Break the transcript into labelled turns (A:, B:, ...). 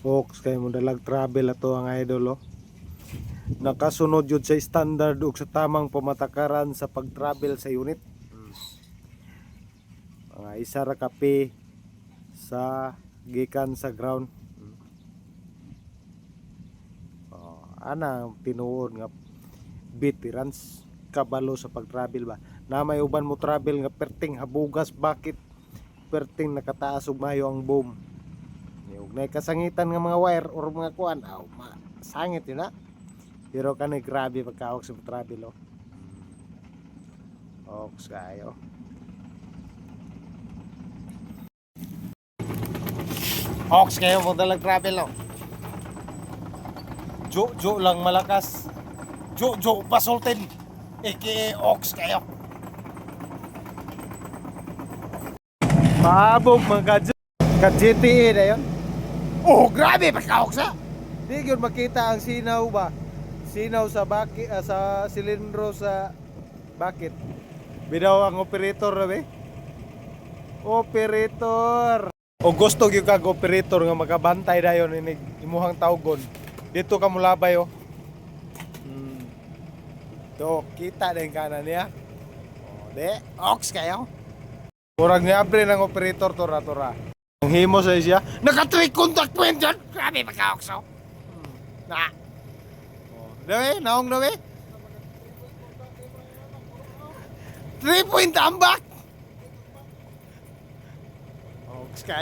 A: Ox kay mo dalag travel ato ang idol oh. Nakasunod yun sa standard ug sa tamang pamatakaran sa pag-travel sa unit. Mga isa ra kape sa gikan sa ground. Ana tinuod nga veterans kabalo sa pag-travel ba. Na may uban mo travel nga perting habugas bakit perting nakataas ug mayo ang boom. Ug nay kasangitan nga mga wire or mga kuan sangit yun na. Pero kani grabe pagkaok sa travel oh. Ox kayo. Ox kayo mo dalag travel no. Jo lang malakas. Jo pasultin. Aka Ox kayo. Mabog mga ka-GTE na yun. Oh, grabe pagkaok sa. Di yun makita ang sinaw ba? Sinaw sa bakit sa silindro sa bakit? Binaw ang operator na be? Operator. O gusto gyud kag operator nga makabantay dayon inig imuhang tawgon. Dito ka mulabay oh. To kita din kanan niya. O de, ox kayo. Murag ni abre ng operator tora. Ang himo sa siya, naka-3 contact point dyan. Grabe pagka-ox oh. Na. Dawe, naong dawe. 3 point ambak. Ox kayo.